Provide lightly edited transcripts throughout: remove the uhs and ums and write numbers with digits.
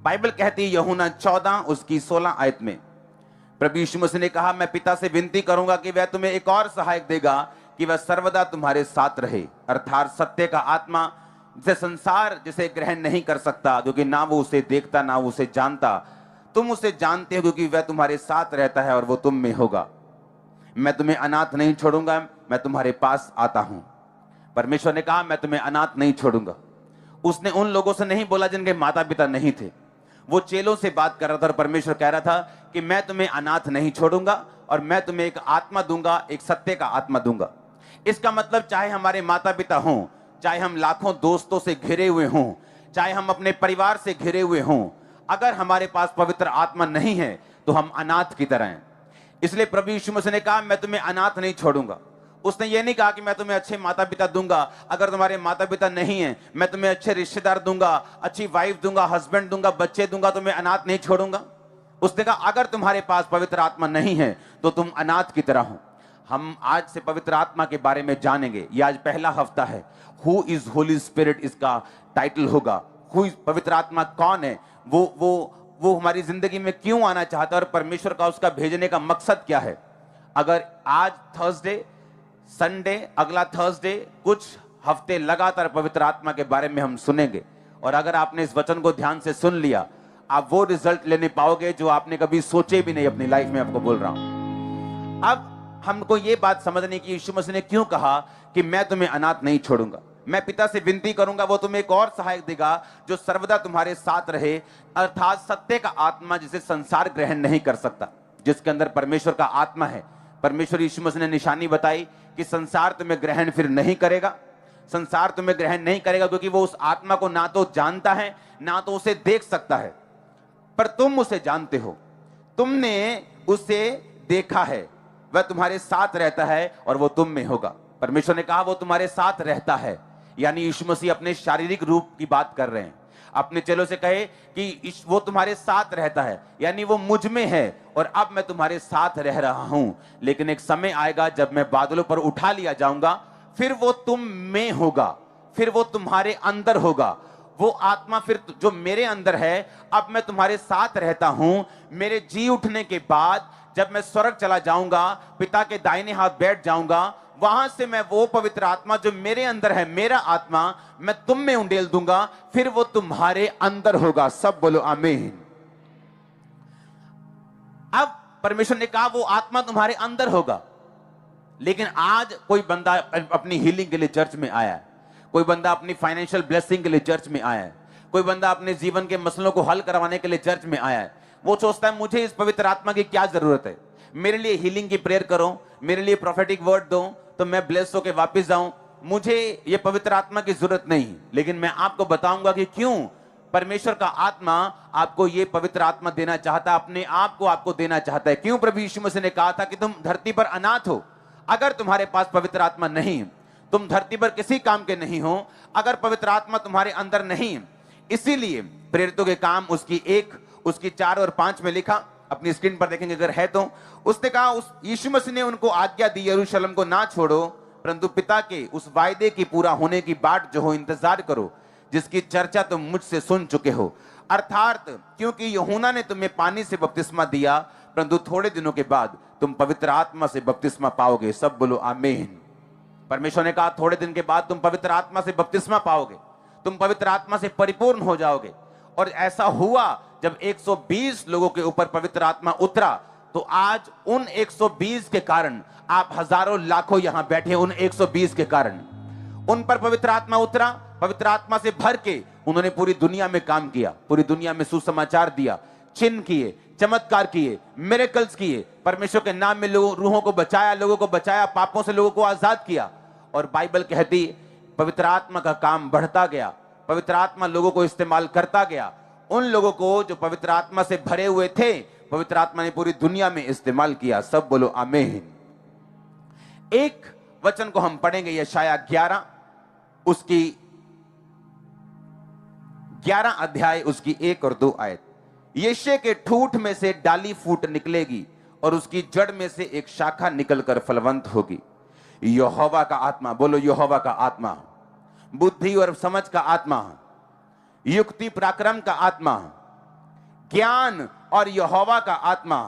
Bible कहती है यूहन्ना 14 उसकी 16 आयत में प्रभु यीशु मसीह ने कहा, मैं पिता से विनती करूंगा कि वह तुम्हें एक और सहायक देगा कि वह सर्वदा तुम्हारे साथ रहे, अर्थात सत्य का आत्मा, जिसे संसार जिसे ग्रहण नहीं कर सकता क्योंकि ना वो उसे देखता ना वो उसे जानता। तुम उसे जानते हो क्योंकि वह तुम्हारे साथ रहता है और वो तुम में होगा। मैं तुम्हें अनाथ नहीं छोड़ूंगा, मैं तुम्हारे पास आता हूं। परमेश्वर ने कहा, मैं तुम्हें अनाथ नहीं छोड़ूंगा। उसने उन लोगों से नहीं बोला जिनके माता पिता नहीं थे, वो चेलों से बात कर रहा था और परमेश्वर कह रहा था कि मैं तुम्हें अनाथ नहीं छोड़ूंगा और मैं तुम्हें एक आत्मा दूंगा, एक सत्य का आत्मा दूंगा। इसका मतलब चाहे हमारे माता पिता हों, चाहे हम लाखों दोस्तों से घिरे हुए हों, चाहे हम अपने परिवार से घिरे हुए हों, अगर हमारे पास पवित्र आत्मा नहीं है तो हम अनाथ की तरह हैं। इसलिए प्रभु यीशु मसीह ने कहा, मैं तुम्हें अनाथ नहीं छोड़ूंगा। उसने ये नहीं कहा कि मैं तुम्हें अच्छे माता पिता दूंगा, अगर तुम्हारे माता पिता नहीं हैं मैं तुम्हें अच्छे रिश्तेदार दूंगा, अच्छी वाइफ दूंगा, हस्बैंड दूंगा, बच्चे दूंगा, तुम्हें अनाथ नहीं छोड़ूंगा। उसने कहा, अगर तुम्हारे पास पवित्र आत्मा नहीं है तो तुम अनाथ की तरह हो। हम आज से पवित्र आत्मा के बारे में जानेंगे। ये आज पहला हफ्ता है। हु इज होली स्पिरिट इसका टाइटल होगा। पवित्र आत्मा कौन है, वो हमारी जिंदगी में क्यों आना चाहता है और परमेश्वर का उसका भेजने का मकसद क्या है। अगर आज थर्सडे, संडे, अगला थर्सडे, कुछ हफ्ते लगातार पवित्र आत्मा के बारे में हम सुनेंगे और अगर आपने इस वचन को ध्यान से सुन लिया, आप वो रिजल्ट लेने पाओगे जो आपने कभी सोचे भी नहीं अपनी लाइफ में। आपको बोल रहा हूं, अब हमको ये बात समझने की यीशु मसीह ने क्यों कहा कि मैं तुम्हें अनाथ नहीं छोड़ूंगा, मैं पिता से विनती करूंगा, वो तुम्हें एक और सहायक देगा जो सर्वदा तुम्हारे साथ रहे, अर्थात सत्य का आत्मा जिसे संसार ग्रहण नहीं कर सकता, जिसके अंदर परमेश्वर का आत्मा है। परमेश्वर यीशु मसीह ने निशानी बताई कि संसार तुम्हें ग्रहण फिर नहीं करेगा, संसार तुम्हें ग्रहण नहीं करेगा क्योंकि वो उस आत्मा को ना तो जानता है ना तो उसे देख सकता है, पर तुम उसे जानते हो, तुमने उसे देखा है, वह तुम्हारे साथ रहता है और वो तुम में होगा। परमेश्वर ने कहा वो तुम्हारे साथ रहता है, यानी यीशु मसीह अपने शारीरिक रूप की बात कर रहे हैं। अपने चेलों से कहे कि वो तुम्हारे साथ रहता है, यानी वो मुझ में है और अब मैं तुम्हारे साथ रह रहा हूं, लेकिन एक समय आएगा जब मैं बादलों पर उठा लिया जाऊंगा, फिर वो तुम में होगा, फिर वो तुम्हारे अंदर होगा। वो आत्मा फिर जो मेरे अंदर है, अब मैं तुम्हारे साथ रहता हूं। मेरे जी उठने के बाद जब मैं स्वर्ग चला जाऊंगा, पिता के दाहिने हाथ बैठ जाऊंगा, वहां से मैं वो पवित्र आत्मा जो मेरे अंदर है, मेरा आत्मा, मैं तुम में उंडेल दूंगा, फिर वो तुम्हारे अंदर होगा। सब बोलो आमीन। अब परमेश्वर ने कहा वो आत्मा तुम्हारे अंदर होगा, लेकिन आज कोई बंदा अपनी हीलिंग के लिए चर्च में आया है, कोई बंदा अपनी फाइनेंशियल ब्लेसिंग के लिए चर्च में आया है, कोई बंदा अपने जीवन के मसलों को हल करवाने के लिए चर्च में आया है। वो सोचता है मुझे इस पवित्र आत्मा की क्या जरूरत है, मेरे लिए हीलिंग की प्रेयर करो, मेरे लिए प्रोफेटिक वर्ड दो तो मैं ब्लेस होकर वापस जाऊं, मुझे ये पवित्र आत्मा की जरूरत नहीं। लेकिन मैं आपको बताऊंगा कि क्यों परमेश्वर का आत्मा आपको ये पवित्र आत्मा देना चाहता है, अपने आप को आपको देना चाहता है। क्यों प्रभु यीशु मसीह ने कहा था कि तुम धरती पर अनाथ हो, अगर तुम्हारे पास पवित्र आत्मा नहीं, तुम धरती पर किसी काम के नहीं हो अगर पवित्र आत्मा तुम्हारे अंदर नहीं। इसीलिए प्रेरितों के काम उसकी 4 और 5 में लिखा, अपनी स्क्रीन पर देखेंगे अगर है तो। उसने कहा, उस यीशु मसीह ने उनको आज्ञा दी, यरूशलेम को ना छोड़ो, परंतु पिता के उस वायदे की पूरा होने की बाट जो हो इंतजार करो, जिसकी चर्चा तुम मुझसे सुन चुके हो। अर्थात क्योंकि यूहन्ना ने तुम्हें पानी से बपतिस्मा दिया, परंतु थोड़े दिनों के बाद तुम पवित्र आत्मा से बपतिस्मा पाओगे। सब बोलो आमीन। परमेश्वर ने कहा थोड़े दिन के बाद तुम पवित्र आत्मा से बपतिस्मा पाओगे, तुम पवित्र आत्मा से परिपूर्ण हो जाओगे। और ऐसा हुआ जब 120 लोगों के ऊपर पवित्र आत्मा उतरा, तो आज उन 120 के कारण आप हजारों लाखों यहां बैठे, उन 120 के कारण उन पर पवित्र आत्मा उतरा। पवित्र आत्मा से भर के उन्होंने पूरी दुनिया में काम किया, पूरी दुनिया में सुसमाचार दिया, चिन्ह किए, चमत्कार किए, मिरेकल्स किए, परमेश्वर के नाम में रूहों को बचाया, लोगों को बचाया, पापों से लोगों को आजाद किया। और बाइबल कहती पवित्र आत्मा का काम बढ़ता गया, पवित्र आत्मा लोगों को इस्तेमाल करता गया। उन लोगों को जो पवित्र आत्मा से भरे हुए थे, पवित्र आत्मा ने पूरी दुनिया में इस्तेमाल किया। सब बोलो आमीन। एक वचन को हम पढ़ेंगे, यशाया 11 उसकी 11 अध्याय उसकी 1 और 2 आयत। यिशै के ठूठ में से डाली फूट निकलेगी और उसकी जड़ में से एक शाखा निकलकर फलवंत होगी। यहोवा का आत्मा, बोलो यहोवा का आत्मा, बुद्धि और समझ का आत्मा, युक्ति पराक्रम का आत्मा, ज्ञान और यहोवा का आत्मा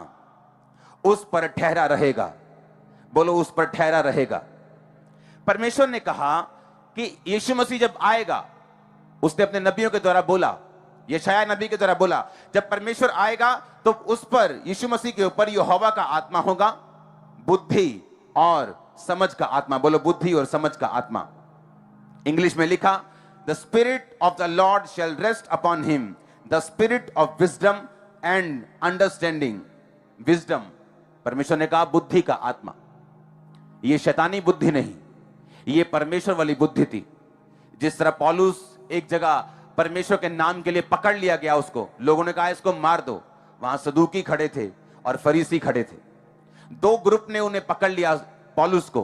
उस पर ठहरा रहेगा। बोलो, उस पर ठहरा रहेगा। परमेश्वर ने कहा कि यीशु मसीह जब आएगा, उसने अपने नबियों के द्वारा बोला, यशायाह नबी के द्वारा बोला, जब परमेश्वर आएगा तो उस पर, यीशु मसीह के ऊपर यहोवा का आत्मा होगा, बुद्धि और समझ का आत्मा। बोलो, बुद्धि और समझ का आत्मा। इंग्लिश में लिखा, the spirit of the lord shall rest upon him, the spirit of wisdom and understanding. Wisdom, परमेश्वर ने कहा बुद्धि का आत्मा। यह शैतानी बुद्धि नहीं, यह परमेश्वर वाली बुद्धि थी। जिस तरह पौलुस एक जगह परमेश्वर के नाम के लिए पकड़ लिया गया, उसको लोगों ने कहा इसको मार दो, वहां सदूकी खड़े थे और फरीसी खड़े थे। दो ग्रुप ने उन्हें पकड़ लिया पौलुस को।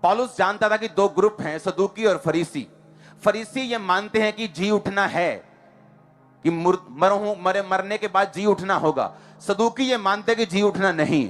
पौलुस जानता था कि दो ग्रुप हैं, सदूकी और फरीसी। फरीसी ये मानते हैं कि जी उठना है, कि मरने के बाद जी उठना होगा। सदूकी ये मानते कि जी उठना नहीं।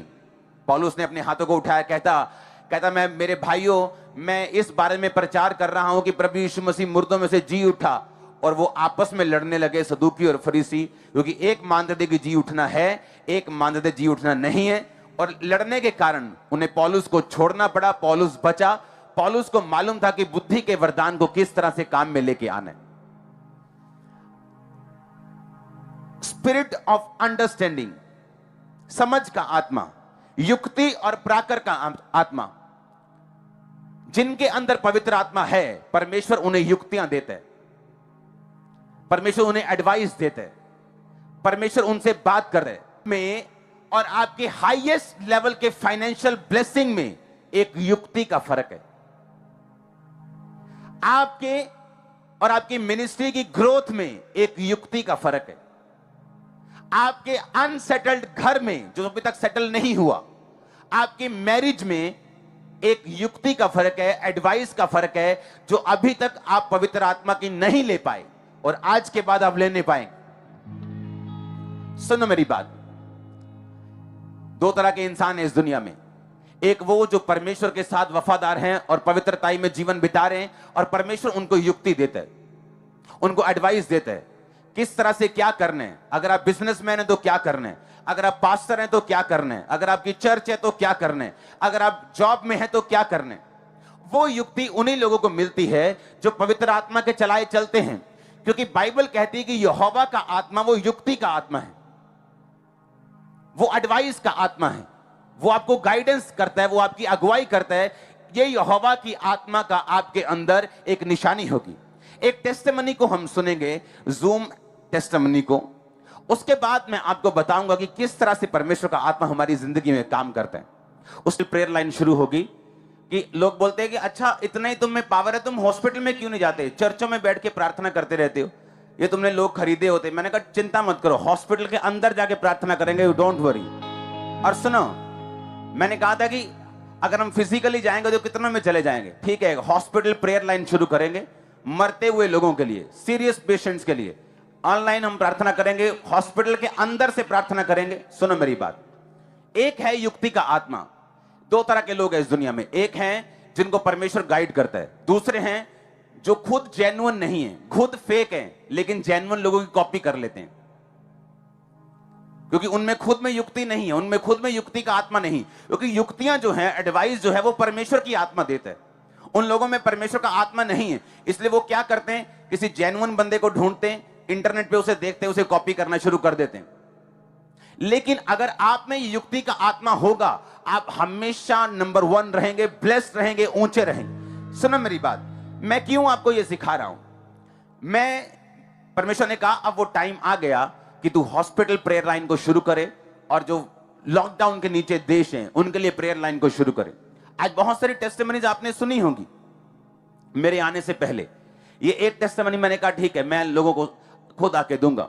पौलुस ने अपने हाथों को उठाया, कहता मैं, मेरे भाइयों, मैं इस बारे में प्रचार कर रहा हूं कि प्रभु यीशु मसीह मुर्दों में से जी उठा। और वो आपस में लड़ने लगे, सदूकी और फरीसी, क्योंकि एक मानते थे कि जी उठना है, एक मानते थे जी उठना नहीं है। और लड़ने के कारण उन्हें पौलुस को छोड़ना पड़ा। पौलुस बचा। पौलुस को मालूम था कि बुद्धि के वरदान को किस तरह से काम में लेके आना है। स्पिरिट ऑफ अंडरस्टैंडिंग, समझ का आत्मा, युक्ति और प्राकर का आत्मा। जिनके अंदर पवित्र आत्मा है, परमेश्वर उन्हें युक्तियां देते हैं, परमेश्वर उन्हें एडवाइस देते हैं, परमेश्वर उनसे बात कर रहे में। और आपके हाईएस्ट लेवल के फाइनेंशियल ब्लेसिंग में एक युक्ति का फर्क है। आपके और आपकी मिनिस्ट्री की ग्रोथ में एक युक्ति का फर्क है। आपके अनसेटल्ड घर में, जो अभी तक सेटल नहीं हुआ, आपकी मैरिज में एक युक्ति का फर्क है, एडवाइस का फर्क है, जो अभी तक आप पवित्र आत्मा की नहीं ले पाए और आज के बाद आप लेने पाएंगे। सुनो मेरी बात, दो तरह के इंसान हैं इस दुनिया में। एक वो जो परमेश्वर के साथ वफादार हैं और पवित्रताई में जीवन बिता रहे हैं, और परमेश्वर उनको युक्ति देता है, उनको एडवाइस देता है किस तरह से क्या करना है। अगर आप बिजनेसमैन हैं तो क्या करना है, अगर आप पास्टर हैं तो क्या करना है, अगर आपकी चर्च है तो क्या करना है, अगर आप जॉब में हैं तो क्या करना है। वो युक्ति उन्हीं लोगों को मिलती है जो पवित्र आत्मा के चलाए चलते हैं, क्योंकि बाइबल कहती है कि यहोवा का आत्मा वो युक्ति का आत्मा है, वो एडवाइस का आत्मा है, वो आपको गाइडेंस करता है, वो आपकी अगुवाई करता है। ये यहोवा की आत्मा का आपके अंदर एक निशानी होगी। एक टेस्टिमनी को हम सुनेंगे, जूम टेस्टिमनी को। उसके बाद मैं आपको बताऊंगा कि किस तरह से परमेश्वर का आत्मा हमारी जिंदगी में काम करता है। उसकी प्रेयर लाइन शुरू होगी कि लोग बोलते हैं कि अच्छा, इतना ही तुम में पावर है, तुम हॉस्पिटल में क्यों नहीं जाते, चर्चों में बैठ के प्रार्थना करते रहते हो, ये तुमने लोग खरीदे होते। मैंने कहा चिंता मत करो, हॉस्पिटल के अंदर जाके प्रार्थना करेंगे, यू डोंट वरी। और सुनो, मैंने कहा था कि अगर हम फिजिकली जाएंगे तो कितनों में चले जाएंगे। ठीक है, हॉस्पिटल प्रेयर लाइन शुरू करेंगे मरते हुए लोगों के लिए, सीरियस पेशेंट्स के लिए। ऑनलाइन हम प्रार्थना करेंगे, हॉस्पिटल के अंदर से प्रार्थना करेंगे। सुनो मेरी बात, एक है युक्ति का आत्मा। दो तरह के लोग हैं इस दुनिया में, एक हैं जिनको परमेश्वर गाइड करता है, दूसरे हैं जो खुद जेन्युइन नहीं है, खुद फेक है, लेकिन जेन्युइन लोगों की कॉपी कर लेते हैं, क्योंकि उनमें खुद में युक्ति नहीं है, उनमें खुद में युक्ति का आत्मा नहीं। क्योंकि युक्तियां जो हैं, एडवाइस जो है, वो परमेश्वर की आत्मा देता है, उन लोगों में परमेश्वर का आत्मा नहीं है। इसलिए वो क्या करते हैं, किसी जेन्युइन बंदे को ढूंढते हैं, इंटरनेट पे उसे देखते हैं, उसे कॉपी करना शुरू कर देते हैं। लेकिन अगर आप में युक्ति का आत्मा होगा, आप हमेशा नंबर 1 रहेंगे, ब्लेस्ड रहेंगे, ऊंचे रहेंगे। सुनो मेरी बात, मैं क्यों आपको यह सिखा रहा हूं। परमेश्वर ने कहा अब वो टाइम आ गया कि तू हॉस्पिटल प्रेयर लाइन को शुरू करे, और जो लॉकडाउन के नीचे देश हैं उनके लिए प्रेयर लाइन को शुरू करे। आज बहुत सारी टेस्टिमनीज आपने सुनी होंगी मेरे आने से पहले। ये एक टेस्टिमनी मैंने कहा ठीक है, मैं लोगों को खुद आके दूंगा।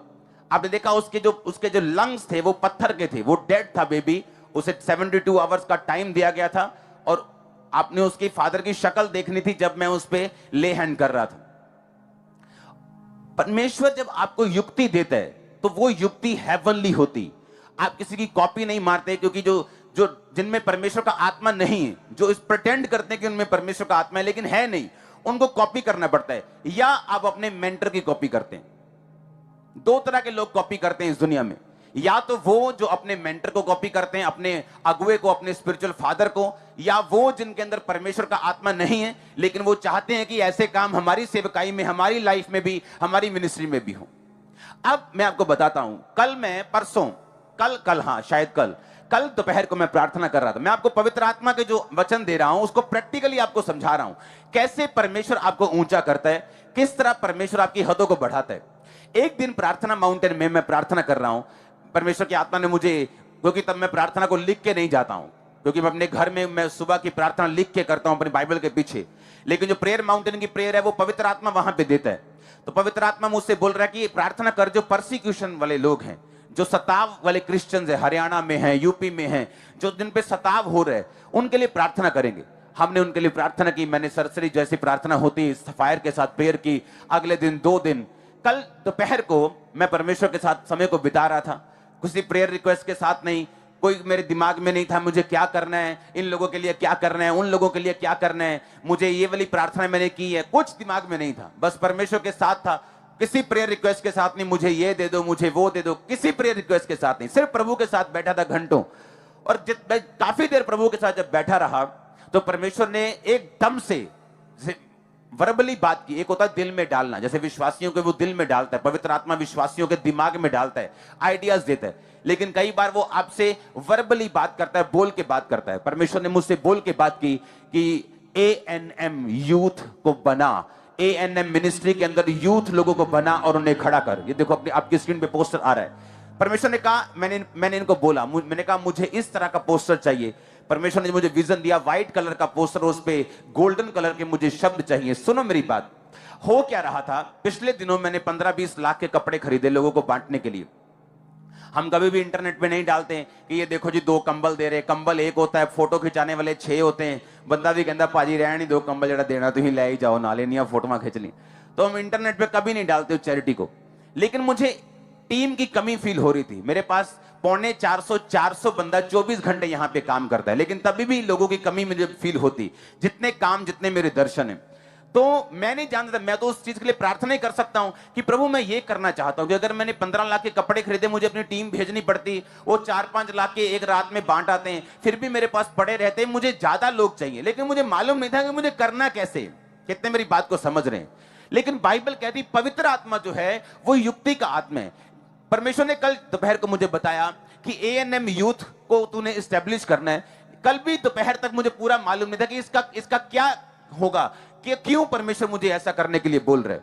आपने देखा उसके जो लंग्स थे वो पत्थर के थे, वो डेड था बेबी, उसे 72 आवर्स का टाइम दिया गया था, और आपने उसकी फादर की शक्ल देखनी थी जब मैं उस पे ले हैंड कर रहा था। परमेश्वर जब आपको युक्ति देता है तो वो युक्ति हेवनली होती। आप किसी की कॉपी नहीं मारते, क्योंकि जो जिनमें परमेश्वर का आत्मा नहीं है, जो इस प्रिटेंड करते हैं कि उनमें परमेश्वर का आत्मा है लेकिन है नहीं, उनको कॉपी करना पड़ता है, या आप अपने मेंटर की कॉपी करते हैं। दो तरह के लोग कॉपी करते हैं इस दुनिया में, या तो वो जो अपने मेंटर को कॉपी करते हैं, अपने अगुए को, अपने स्पिरिचुअल फादर को, या वो जिनके अंदर परमेश्वर का आत्मा नहीं है लेकिन वो चाहते हैं कि ऐसे काम हमारी सेवकाई में, हमारी लाइफ में भी, हमारी मिनिस्ट्री में भी हो। अब मैं आपको बताता हूं, कल मैं परसों कल दोपहर को मैं प्रार्थना कर रहा था। मैं आपको पवित्र आत्मा के जो वचन दे रहा हूं उसको प्रैक्टिकली आपको समझा रहा हूं, कैसे परमेश्वर आपको ऊंचा करता है, किस तरह परमेश्वर आपकी हदों को बढ़ाता है। एक दिन प्रार्थना माउंटेन में मैं प्रार्थना कर रहा हूं, परमेश्वर की आत्मा ने मुझे, क्योंकि तब मैं प्रार्थना को लिख के नहीं जाता हूं, क्योंकि मैं अपने घर में मैं सुबह की प्रार्थना लिख के करता हूं अपनी बाइबल के पीछे, लेकिन जो प्रेयर माउंटेन की प्रेयर है वो पवित्र आत्मा वहां पे देता है। तो पवित्र आत्मा मुझसे बोल रहा है कि प्रार्थना कर, जो परसिक्यूशन वाले लोग हैं, जो सताव वाले क्रिश्चियंस है, हरियाणा में है, यूपी में है, जो जिन पे सताव हो रहे हैं, उनके लिए प्रार्थना करेंगे। हमने उनके लिए प्रार्थना की, मैंने सरसरी जैसी प्रार्थना होती है फायर के साथ प्रेयर की। अगले दिन 2 दिन, कल दोपहर को मैं परमेश्वर के साथ समय को बिता रहा था, किसी प्रेयर रिक्वेस्ट के साथ नहीं, कोई मेरे दिमाग में नहीं था मुझे क्या करना है, इन लोगों के लिए क्या करना है, उन लोगों के लिए क्या करना है, मुझे ये वाली प्रार्थना मैंने की है, कुछ दिमाग में नहीं था, बस परमेश्वर के साथ था। किसी प्रेयर रिक्वेस्ट के साथ नहीं, मुझे ये दे दो, मुझे वो दे दो, किसी प्रेयर रिक्वेस्ट के साथ नहीं, सिर्फ प्रभु के साथ बैठा था घंटों। और काफी देर प्रभु के साथ जब बैठा रहा तो परमेश्वर ने एकदम से वर्बली बात की। एक होता है दिल में डालना, जैसे विश्वासियों के वो दिल में डालता है, पवित्र आत्मा विश्वासियों के दिमाग में डालता है, आइडियाज देता है, लेकिन कई बार वो आपसे वर्बली बात करता है, बोल के बात करता है। परमेश्वर ने मुझसे बोल के बात की कि ANM यूथ को बना, ANM मिनिस्ट्री के अंदर यूथ लोगों को बना और उन्हें खड़ा कर। ये देखो अपनी आपकी स्क्रीन पे पोस्टर आ रहा है। परमेश्वर ने कहा, मैंने इनको बोला, मैंने कहा मुझे इस तरह का पोस्टर चाहिए। परमेश्वर ने मुझे विजन दिया, व्हाइट कलर का पोस्टर, उस पे गोल्डन कलर के मुझे शब्द चाहिए। सुनो मेरी बात, हो क्या रहा था, पिछले दिनों मैंने 15-20 लाख के कपड़े खरीदे लोगों को बांटने के लिए। हम कभी भी इंटरनेट पे नहीं डालते हैं कि ये देखो जी 2 कंबल दे रहे, कंबल एक होता है, फोटो खिंचाने वाले 6 होते हैं। बंदा भी कहता भाजी रहने नहीं, 2 कंबल जरा देना तो ही ले ही जाओ, ना लेनी फोटो खींच ली। तो हम इंटरनेट पे कभी नहीं डालते चैरिटी को। लेकिन मुझे टीम की कमी फील हो रही थी। मेरे पास 450 बंदा 24 घंटे यहां पे काम करता है, लेकिन तभी भी लोगों की कमी मुझे फील होती, जितने काम जितने मेरे दर्शन है। तो मैं नहीं जानता था, मैं तो उस चीज के लिए प्रार्थना ही कर सकता हूं कि प्रभु मैं ये करना चाहता हूं कि अगर मैंने 15 लाख के कपड़े खरीदे, मुझे अपनी टीम भेजनी पड़ती, वो 4-5 लाख के एक रात में बांट आते हैं, फिर भी मेरे पास पड़े रहते हैं, मुझे ज्यादा लोग चाहिए, लेकिन मुझे मालूम नहीं था कि मुझे करना कैसे। कितने मेरी बात को समझ रहे हैं? लेकिन बाइबल कहती पवित्र आत्मा जो है वो युक्ति का आत्मा है। परमेश्वर ने कल दोपहर को मुझे बताया कि ANM यूथ को तूने एस्टेब्लिश करना है। कल भी दोपहर तक मुझे पूरा मालूम नहीं था कि इसका क्या होगा, कि क्यों परमेश्वर मुझे ऐसा करने के लिए बोल रहे।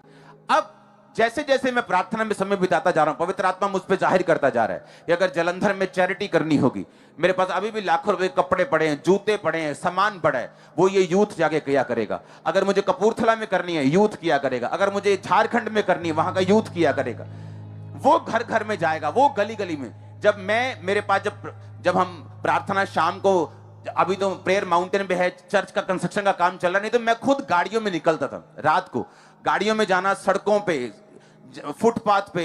अब जैसे जैसे मैं प्रार्थना में समय बिताता जा रहा हूं, पवित्र आत्मा मुझ पर जाहिर करता जा रहा है कि अगर जलंधर में चैरिटी करनी होगी, मेरे पास अभी भी लाखों रुपए कपड़े पड़े हैं, जूते पड़े हैं, सामान पड़ा है, वो ये यूथ जाके किया करेगा। अगर मुझे कपूरथला में करनी है, यूथ किया करेगा। अगर मुझे झारखंड में करनी है, वहां का यूथ किया करेगा। वो घर घर में जाएगा, वो गली गली में। जब मैं मेरे पास जब हम प्रार्थना शाम को, अभी तो प्रेयर माउंटेन पे है, चर्च का कंस्ट्रक्शन का काम चल रहा, नहीं तो मैं खुद गाड़ियों में निकलता था रात को, गाड़ियों में जाना, सड़कों पे, फुटपाथ पे,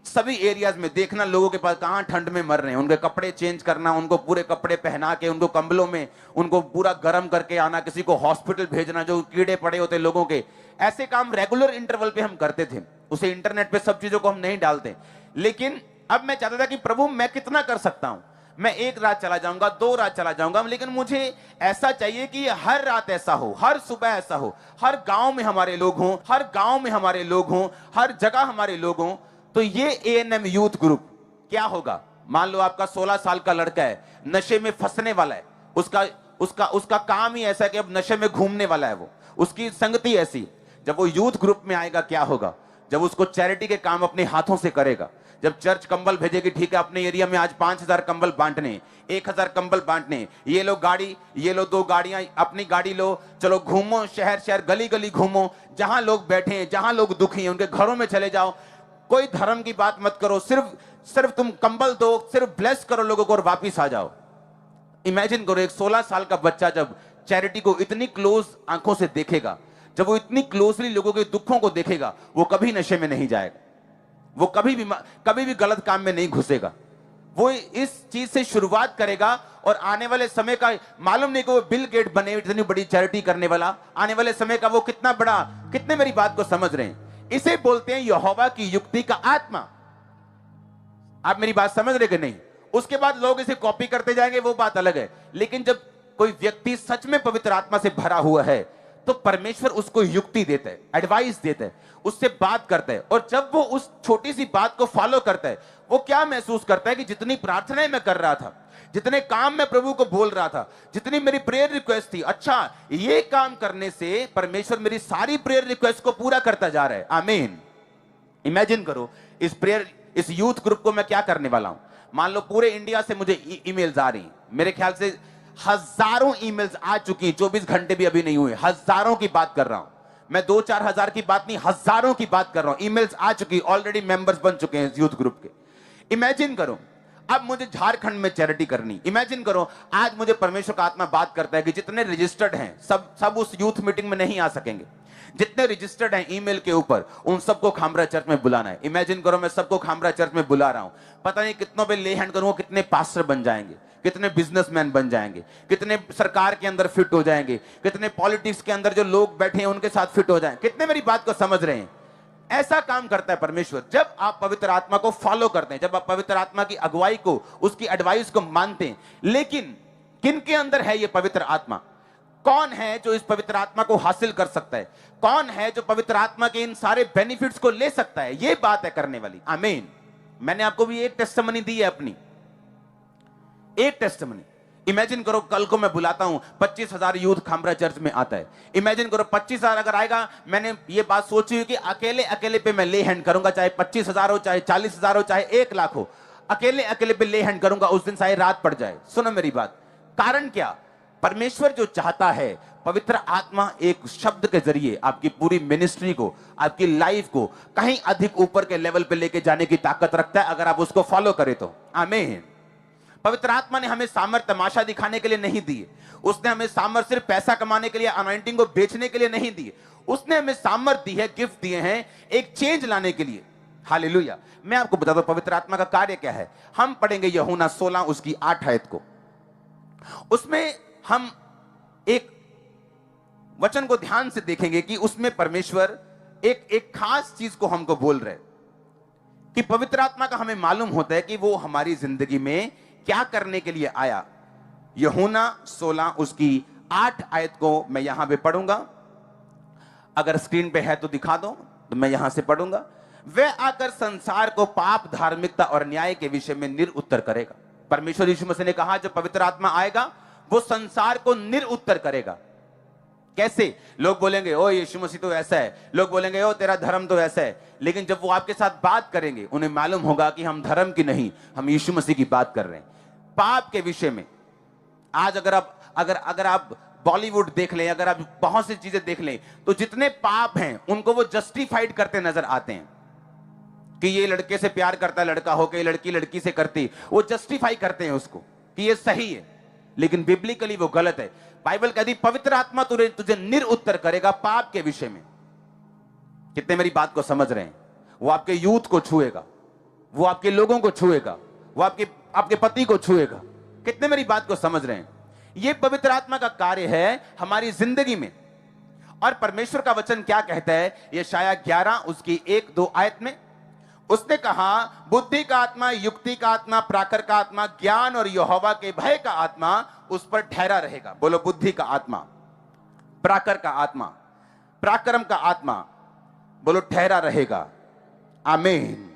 सभी एरियाज में देखना लोगों के पास कहां ठंड में मर रहे हैं, उनके कपड़े चेंज करना, उनको पूरे कपड़े पहना के, उनको कंबलों में उनको पूरा गर्म करके आना, किसी को हॉस्पिटल भेजना जो कीड़े पड़े होते लोगों के। ऐसे काम रेगुलर इंटरवल पे हम करते थे। उसे इंटरनेट पे सब चीजों को हम नहीं डालते। लेकिन अब मैं चाहता था कि प्रभु मैं कितना कर सकता हूं, मैं 1 रात चला जाऊंगा, 2 रात चला जाऊंगा, लेकिन मुझे ऐसा चाहिए कि हर रात ऐसा हो, हर सुबह ऐसा हो, हर गांव में हमारे लोग हों, हर गांव में हमारे लोग हों, हर जगह हमारे लोग हों। तो ये ANM यूथ ग्रुप क्या होगा? मान लो आपका 16 साल का लड़का है, नशे में फंसने वाला है, उसका काम ही ऐसा है कि अब नशे में घूमने वाला है, वो उसकी संगति ऐसी। जब वो यूथ ग्रुप में आएगा क्या होगा? जब उसको चैरिटी के काम अपने हाथों से करेगा, जब चर्च कंबल भेजेगी, ठीक है अपने एरिया में आज 5000 कंबल बांटने, 1000 कंबल बांटने, ये लो गाड़ी, ये लो 2 गाड़ियां, अपनी गाड़ी लो, चलो घूमो, शहर शहर गली गली घूमो, जहां लोग बैठे हैं, जहां लोग दुखी हैं उनके घरों में चले जाओ। कोई धर्म की बात मत करो, सिर्फ तुम कंबल दो, सिर्फ ब्लेस करो लोगों को और वापिस आ जाओ। इमेजिन करो, एक 16 साल का बच्चा जब चैरिटी को इतनी क्लोज आंखों से देखेगा, जब वो इतनी क्लोजली लोगों के दुखों को देखेगा, वो कभी नशे में नहीं जाएगा, वो कभी भी गलत काम में नहीं घुसेगा। वो इस चीज से शुरुआत करेगा और आने वाले समय का मालूम नहीं कि वो बिल गेट बने इतनी बड़ी चैरिटी करने वाला, आने वाले समय का वो कितना बड़ा, कितने मेरी बात को समझ रहे हैं। इसे बोलते हैं यहोवा की युक्ति का आत्मा। आप मेरी बात समझ रहे कि नहीं? उसके बाद लोग इसे कॉपी करते जाएंगे, वो बात अलग है। लेकिन जब कोई व्यक्ति सच में पवित्र आत्मा से भरा हुआ है तो परमेश्वर उसको युक्ति देता है, एडवाइस देता है, उससे बात करता है। और जब वो उस छोटी सी बात को फॉलो करता है, वो क्या महसूस करता है कि जितनी प्रार्थनाएं मैं कर रहा था, जितने काम मैं प्रभु को बोल रहा था, जितनी मेरी प्रेयर रिक्वेस्ट थी, अच्छा ये काम करने से परमेश्वर मेरी सारी प्रेयर रिक्वेस्ट को पूरा करता जा रहा है। आमीन। इमेजिन करो, इस यूथ ग्रुप को मैं क्या करने वाला हूं। मान लो पूरे इंडिया से मुझे ईमेल्स आ रही हैं, मेरे ख्याल से हजारों ईमेल्स आ चुकी, 24 घंटे भी अभी नहीं हुए, हजारों की बात कर रहा हूं मैं, 2-4 हजार की बात नहीं, हजारों की बात कर रहा हूं। ईमेल्स आ चुकी, ऑलरेडी मेंबर्स बन चुके हैं इस यूथ ग्रुप के। इमेजिन करो अब मुझे झारखंड में चैरिटी करनी। इमेजिन करो आज मुझे परमेश्वर का आत्मा बात करता है कि जितने रजिस्टर्ड हैं सब उस यूथ मीटिंग में नहीं आ सकेंगे। जितने रजिस्टर्ड हैं ईमेल के ऊपर, उन सबको खामरा चर्च में बुलाना है। इमेजिन करो मैं सबको खामरा चर्च में बुला रहा हूं, पता नहीं कितनों पे ले हैंड करूंगा, कितने पास्टर बन जाएंगे, कितने बिजनेसमैन बन जाएंगे, कितने सरकार के अंदर फिट हो जाएंगे, कितने पॉलिटिक्स के अंदर जो लोग बैठे हैं उनके साथ फिट हो जाएंगे। कितने मेरी बात को समझ रहे हैं? ऐसा काम करता है परमेश्वर। जब आप पवित्र आत्मा को फॉलो करते हैं, जब आप पवित्र आत्मा की अगुवाई को, उसकी एडवाइस को मानते हैं। लेकिन किन के अंदर है यह पवित्र आत्मा? कौन है जो इस पवित्र आत्मा को हासिल कर सकता है? कौन है जो पवित्र आत्मा के इन सारे बेनिफिट्स को ले सकता है? यह बात है करने वाली। आमीन। मैंने आपको भी एक टेस्टिमनी दी है, अपनी एक टेस्टिमनी। इमेजिन करो कल को मैं बुलाता हूं 25,000 यूथ खामरा चर्च में आता है। इमेजिन करो 25,000 अगर आएगा, मैंने ये बात सोची हुई कि अकेले अकेले पे मैं ले हैंड करूंगा, चाहे 25,000 हो, चाहे 40,000 हो, चाहे 1 लाख हो, अकेले अकेले पे ले हैंड करूंगा। उस दिन चाहे रात पड़ जाए। सुनो मेरी बात, कारण क्या? परमेश्वर जो चाहता है, पवित्र आत्मा एक शब्द के जरिए आपकी पूरी मिनिस्ट्री को, आपकी लाइफ को कहीं अधिक ऊपर के लेवल पे लेके जाने की ताकत रखता है, अगर आप उसको फॉलो करें तो। आमीन। पवित्र आत्मा ने हमें सामर्थ तमाशा दिखाने के लिए नहीं दी। उसने हमें सामर्थ सिर्फ पैसा कमाने के लिए, अनॉइंटिंग को बेचने के लिए नहीं दी। उसने हमें सामर्थ दी है, गिफ्ट दिए हैं एक चेंज लाने के लिए। हालेलुया। मैं आपको बता दूं पवित्र आत्मा का कार्य क्या है। हम पढ़ेंगे यूहन्ना 16 उसकी 8 आयत को। उसमें हम एक वचन को ध्यान से देखेंगे कि उसमें परमेश्वर एक खास चीज को हमको बोल रहे कि पवित्र आत्मा का हमें मालूम होता है कि वो हमारी जिंदगी में क्या करने के लिए आया। यूहन्ना 16 उसकी 8 आयत को मैं यहां पे पढ़ूंगा। अगर स्क्रीन पे है तो दिखा दो, तो मैं यहां से पढ़ूंगा। वह आकर संसार को पाप, धार्मिकता और न्याय के विषय में निरुत्तर करेगा। परमेश्वर यीशु मसीह ने कहा जब पवित्र आत्मा आएगा वो संसार को निरुत्तर करेगा। कैसे? लोग बोलेंगे ओ यीशु मसीह तो ऐसा है, लोग बोलेंगे ओ तेरा धर्म तो ऐसा है। लेकिन जब वो आपके साथ बात करेंगे उन्हें मालूम होगा कि हम धर्म की नहीं, हम यीशु मसीह की बात कर रहे हैं। पाप के विषय में आज अगर आप बॉलीवुड देख लें, अगर आप बहुत सी चीजें देख लें, तो जितने पाप हैं उनको वो जस्टिफाइड करते नजर आते हैं कि ये लड़के से प्यार करता है लड़का होके, लड़की लड़की से करती, वो जस्टिफाई करते हैं उसको कि ये सही है। लेकिन बिब्लिकली वो गलत है। बाइबल कहती पवित्र आत्मा तुझे निरुत्तर करेगा पाप के विषय में। कितने मेरी बात को समझ रहे हैं? वो आपके यूथ को छुएगा, वो आपके लोगों को छुएगा, वो आपके पति को छुएगा। कितने मेरी बात को समझ रहे हैं? ये पवित्र आत्मा का कार्य है हमारी जिंदगी में। और परमेश्वर का वचन क्या कहता है? यशायाह 11 उसकी 1-2 आयत में उसने कहा बुद्धि का आत्मा, युक्ति का आत्मा, प्राकर का आत्मा, ज्ञान और यहोवा के भय का आत्मा उस पर ठहरा रहेगा। बोलो बुद्धि का आत्मा, प्राकर का आत्मा, पराक्रम का आत्मा, बोलो ठहरा रहेगा। आमीन।